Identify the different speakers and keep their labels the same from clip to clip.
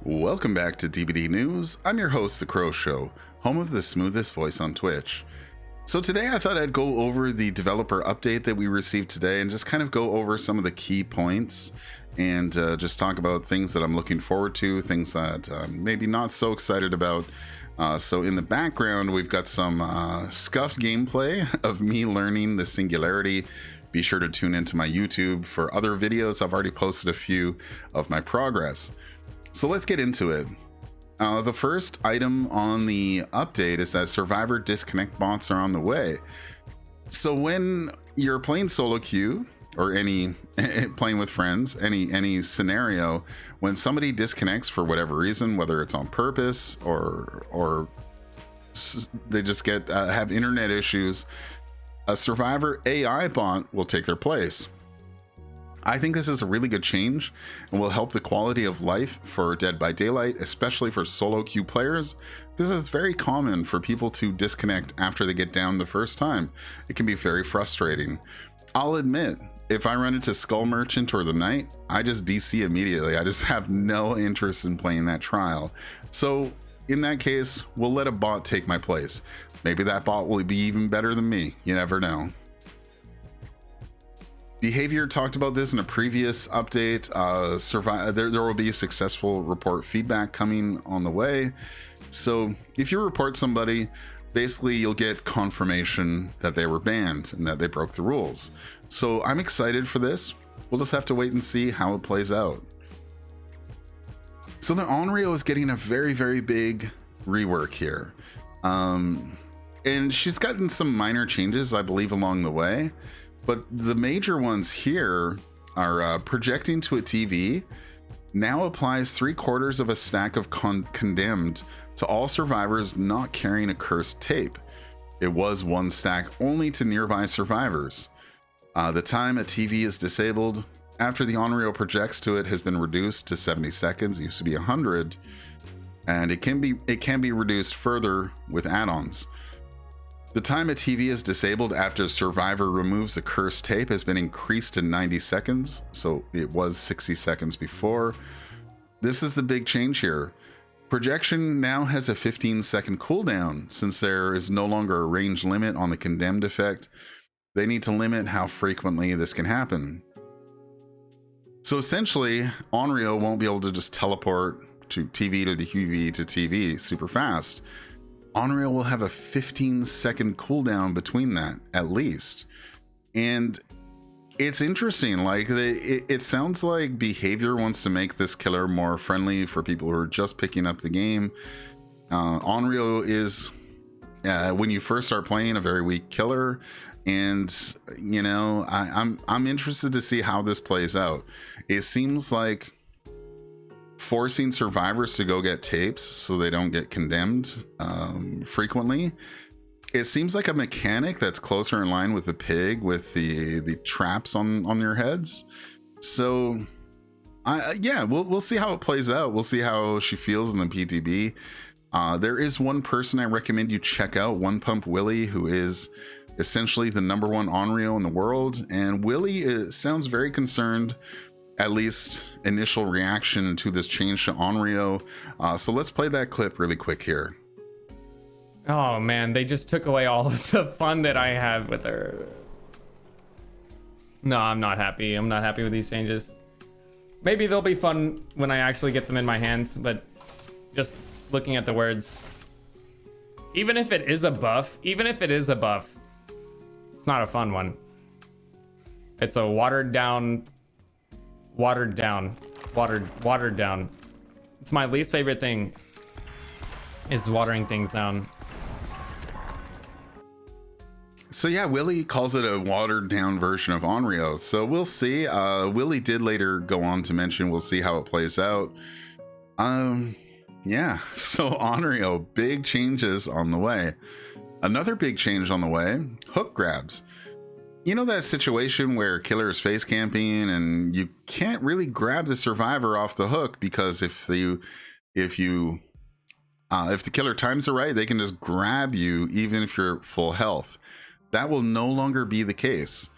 Speaker 1: Welcome back to DBD News. I'm your host, The Crow Show, home of the smoothest voice on Twitch. So today I thought I'd go over the developer update that we received today and just kind of go over some of the key points and just talk about things that I'm looking forward to, things that I'm maybe not so excited about. So in the background, we've got some scuffed gameplay of me learning the Singularity. Be sure to tune into my YouTube for other videos. I've already posted a few of my progress. So let's get into it. The first item on the update is that survivor disconnect bots are on the way. So when you're playing solo queue or playing with friends, any scenario, when somebody disconnects for whatever reason, whether it's on purpose or they just have internet issues, a survivor AI bot will take their place. I think this is a really good change and will help the quality of life for Dead by Daylight, especially for solo queue players, because it's very common for people to disconnect after they get down the first time. It can be very frustrating. I'll admit, if I run into Skull Merchant or the Knight, I just DC immediately. I just have no interest in playing that trial. So in that case, we'll let a bot take my place. Maybe that bot will be even better than me. You never know. Behavior talked about this in a previous update. There will be successful report feedback coming on the way. So if you report somebody, basically you'll get confirmation that they were banned and that they broke the rules. So I'm excited for this. We'll just have to wait and see how it plays out. So the Onryo is getting a very, very big rework here. And she's gotten some minor changes, I believe, along the way. But the major ones here are projecting to a TV now applies 3/4 of a stack of condemned to all survivors not carrying a cursed tape. It was one stack only to nearby survivors. The time a TV is disabled after the Onryo projects to it has been reduced to 70 seconds. It used to be 100, and it can be reduced further with add-ons. The time a TV is disabled after a survivor removes a cursed tape has been increased to 90 seconds, so it was 60 seconds before. This is the big change here. Projection now has a 15-second cooldown. Since there is no longer a range limit on the condemned effect, they need to limit how frequently this can happen. So essentially, Onryo won't be able to just teleport to TV to TV to TV super fast. Onryo will have a 15-second cooldown between that, at least. And it's interesting, like it sounds like Behavior wants to make this killer more friendly for people who are just picking up the game. Onryo is, when you first start playing, a very weak killer. And, you know, I'm interested to see how this plays out. It seems like forcing survivors to go get tapes so they don't get condemned frequently. It seems like a mechanic that's closer in line with the pig with the traps on your heads. So yeah, we'll see how it plays out. We'll see how she feels in the PTB. There is one person I recommend you check out, One Pump Willie, who is essentially the #1 Onryo in the world. And Willie sounds very concerned, at least initial reaction to this change to Onryo. So let's play that clip really quick here.
Speaker 2: Oh man, they just took away all of the fun that I had with her. No, I'm not happy. I'm not happy with these changes. Maybe they'll be fun when I actually get them in my hands, but just looking at the words, even if it is a buff, it's not a fun one. It's a watered down. It's my least favorite thing, is watering things down.
Speaker 1: So yeah, Willie calls it a watered down version of Onryo. So we'll see. Willie did later go on to mention we'll see how it plays out. Yeah, so Onryo, big changes on the way. Another big change on the way, hook grabs. You know that situation where killer is face camping and you can't really grab the survivor off the hook because if the killer times it right, they can just grab you even if you're full health. That will no longer be the case.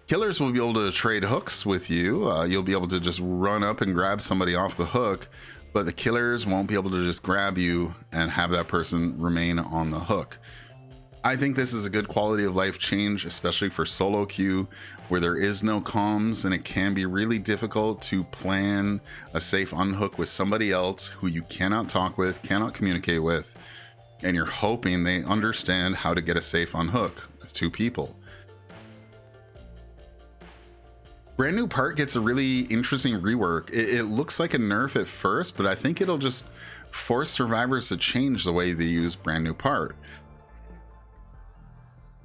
Speaker 1: Killers will be able to trade hooks with you. You'll be able to just run up and grab somebody off the hook. but the killers won't be able to just grab you and have that person remain on the hook. I think this is a good quality of life change, especially for solo queue where there is no comms and it can be really difficult to plan a safe unhook with somebody else who you cannot talk with, cannot communicate with, and you're hoping they understand how to get a safe unhook as two people. Brand new part gets a really interesting rework. It looks like a nerf at first, but I think it'll just force survivors to change the way they use brand new part.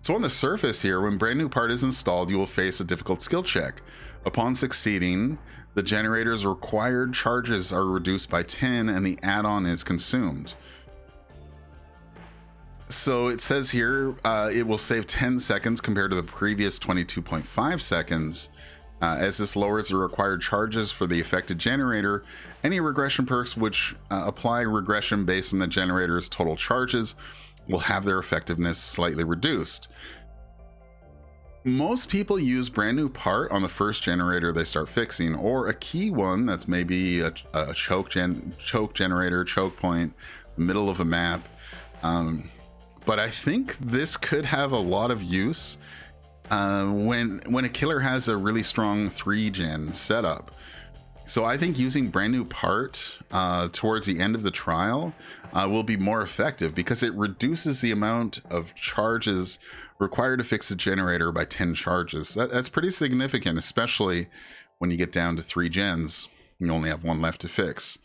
Speaker 1: So on the surface here, when brand new part is installed, you will face a difficult skill check. Upon succeeding, the generator's required charges are reduced by 10 and the add-on is consumed. So it says here, it will save 10 seconds compared to the previous 22.5 seconds. As this lowers the required charges for the affected generator, any regression perks which apply regression based on the generator's total charges will have their effectiveness slightly reduced. Most people use brand new part on the first generator they start fixing, or a key one that's maybe a choke generator, choke point, middle of a map. But I think this could have a lot of use when a killer has a really strong 3-gen setup. So I think using brand new part towards the end of the trial will be more effective because it reduces the amount of charges required to fix the generator by 10 charges. That's pretty significant, especially when you get down to 3 gens. You only have one left to fix.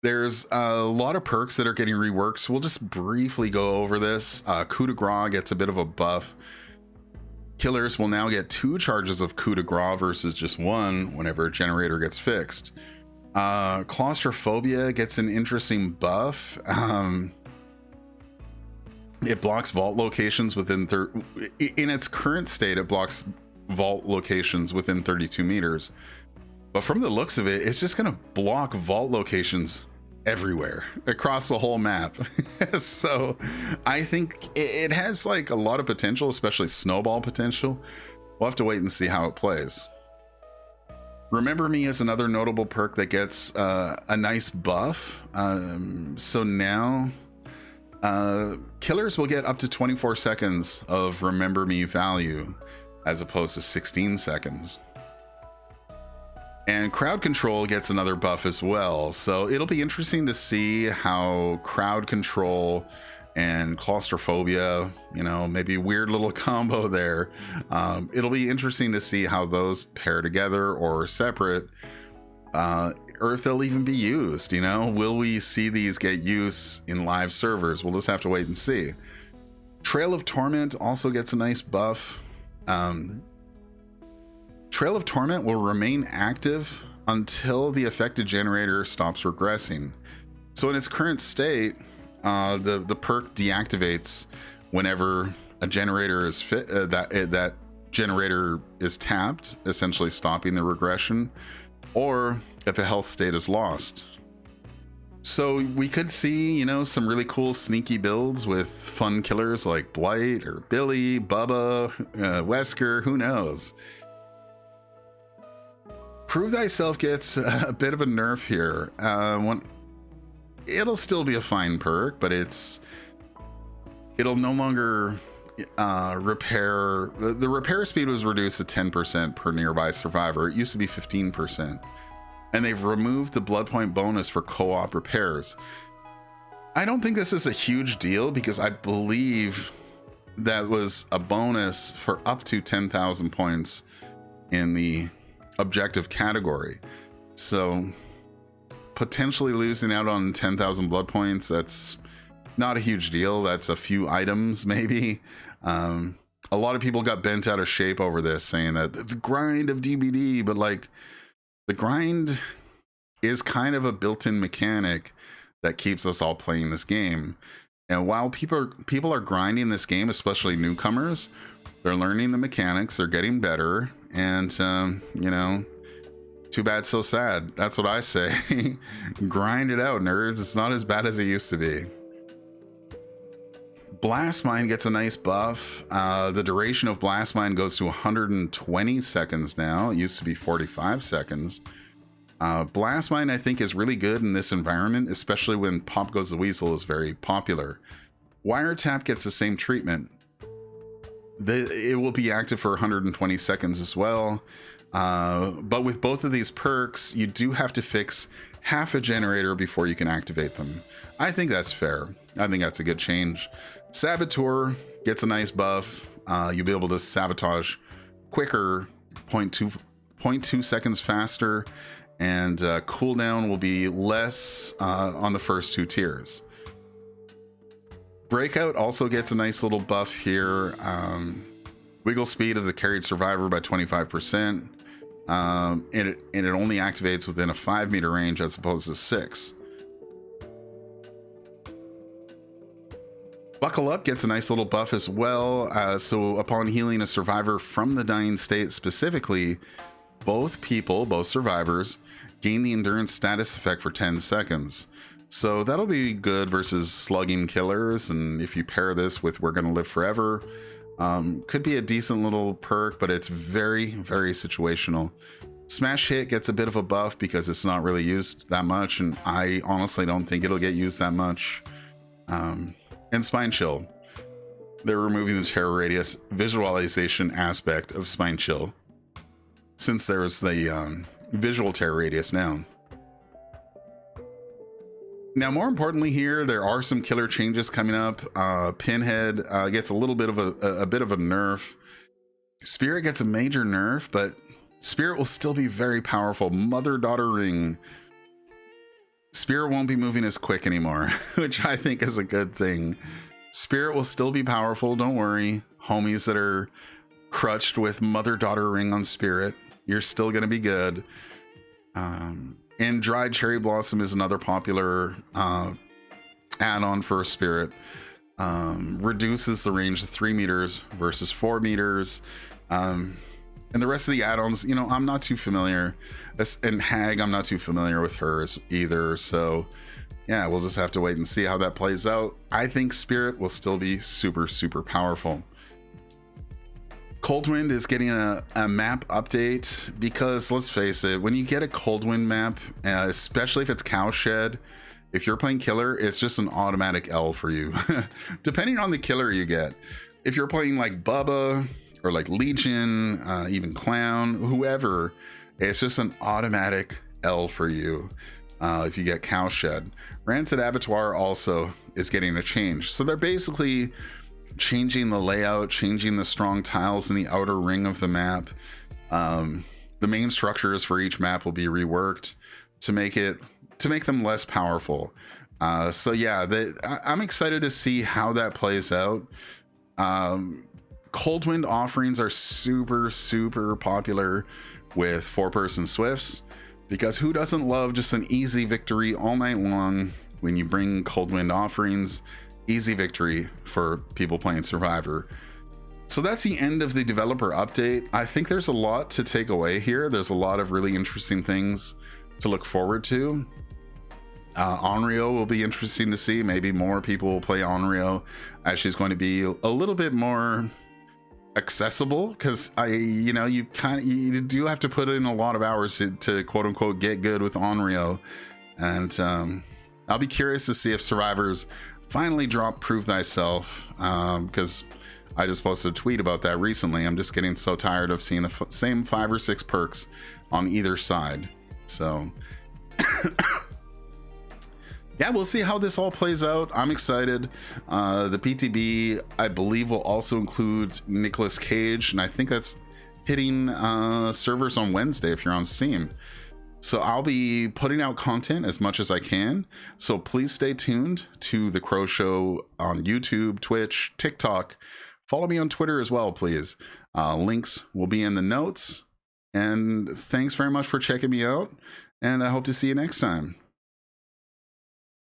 Speaker 1: There's a lot of perks that are getting reworked, so we'll just briefly go over this. Coup de grace gets a bit of a buff. Killers will now get 2 charges of coup de grace versus just 1 whenever a generator gets fixed. Claustrophobia gets an interesting buff. It blocks vault locations within in its current state, it blocks vault locations within 32 meters. But from the looks of it, it's just going to block vault locations everywhere across the whole map. So I think it has like a lot of potential, especially snowball potential. We'll have to wait and see how it plays. Remember Me is another notable perk that gets a nice buff. So now killers will get up to 24 seconds of Remember Me value as opposed to 16 seconds. And crowd control gets another buff as well. So it'll be interesting to see how crowd control and claustrophobia, you know, maybe weird little combo there. It'll be interesting to see how those pair together or separate, or if they'll even be used, you know. Will we see these get use in live servers? We'll just have to wait and see. Trail of Torment also gets a nice buff. Trail of Torment will remain active until the affected generator stops regressing. So in its current state, the perk deactivates whenever a generator is that generator is tapped, essentially stopping the regression, or if a health state is lost. So we could see, you know, some really cool sneaky builds with fun killers like Blight or Billy, Bubba, Wesker, who knows. Prove Thyself gets a bit of a nerf here. It'll still be a fine perk, but it'll no longer repair. The repair speed was reduced to 10% per nearby survivor. It used to be 15%. And they've removed the blood point bonus for co-op repairs. I don't think this is a huge deal because I believe that was a bonus for up to 10,000 points in the objective category. So potentially losing out on 10,000 blood points, that's not a huge deal. That's a few items maybe. A lot of people got bent out of shape over this, saying that the grind of DBD, but like the grind is kind of a built-in mechanic that keeps us all playing this game. And while people are grinding this game, especially newcomers, they're learning the mechanics, they're getting better, and you know, too bad, so sad. That's what I say. Grind it out, nerds. It's not as bad as it used to be. Blast Mine gets a nice buff. The duration of Blast Mine goes to 120 seconds now. It used to be 45 seconds. Blast Mine, I think, is really good in this environment, especially when Pop Goes the Weasel is very popular. Wiretap gets the same treatment. It will be active for 120 seconds as well. But with both of these perks, you do have to fix half a generator before you can activate them. I think that's fair. I think that's a good change. Saboteur gets a nice buff. You'll be able to sabotage quicker, 0.2 seconds faster, and cooldown will be less on the first 2 tiers. Breakout also gets a nice little buff here. Wiggle speed of the carried survivor by 25%. And it only activates within a 5-meter range as opposed to 6. Buckle Up gets a nice little buff as well. So upon healing a survivor from the dying state specifically, both survivors, gain the endurance status effect for 10 seconds. So that'll be good versus slugging killers. And if you pair this with We're Gonna Live Forever, could be a decent little perk, but it's very, very situational. Smash Hit gets a bit of a buff because it's not really used that much, and I honestly don't think it'll get used that much. And Spine Chill, they're removing the terror radius visualization aspect of Spine Chill, since there's the visual terror radius now. Now, more importantly here, there are some killer changes coming up. Pinhead gets a little bit of a bit of a nerf. Spirit gets a major nerf, but Spirit will still be very powerful. Mother-daughter ring. Spirit won't be moving as quick anymore, which I think is a good thing. Spirit will still be powerful, don't worry. Homies that are crutched with mother-daughter ring on Spirit, you're still gonna be good. And Dried Cherry Blossom is another popular add-on for Spirit. Reduces the range to 3 meters versus 4 meters. And the rest of the add-ons, you know, I'm not too familiar. And Hag, I'm not too familiar with hers either. So yeah, we'll just have to wait and see how that plays out. I think Spirit will still be super, super powerful. Coldwind is getting a map update because, let's face it, when you get a Coldwind map, especially if it's Cowshed, if you're playing killer, it's just an automatic L for you. Depending on the killer you get. If you're playing like Bubba or like Legion, even Clown, whoever, it's just an automatic L for you if you get Cowshed. Rancid Abattoir also is getting a change. So they're basically changing the layout, changing the strong tiles in the outer ring of the map. The main structures for each map will be reworked to make them less powerful. So yeah, I'm excited to see how that plays out. Coldwind offerings are super, super popular with 4-person Swifts, because who doesn't love just an easy victory all night long when you bring Coldwind offerings? Easy victory for people playing Survivor. So that's the end of the developer update. I think there's a lot to take away here. There's a lot of really interesting things to look forward to. Onryo will be interesting to see. Maybe more people will play Onryo, as she's going to be a little bit more accessible, because you do have to put in a lot of hours to quote unquote get good with Onryo. And I'll be curious to see if survivors finally drop Prove Thyself, because I just posted a tweet about that recently. I'm just getting so tired of seeing the same 5 or 6 perks on either side. So yeah, we'll see how this all plays out. I'm excited. The PTB, I believe, will also include Nicolas Cage, and I think that's hitting servers on Wednesday if you're on Steam. So I'll be putting out content as much as I can. So please stay tuned to The Crow Show on YouTube, Twitch, TikTok. Follow me on Twitter as well, please. Links will be in the notes. And thanks very much for checking me out. And I hope to see you next time.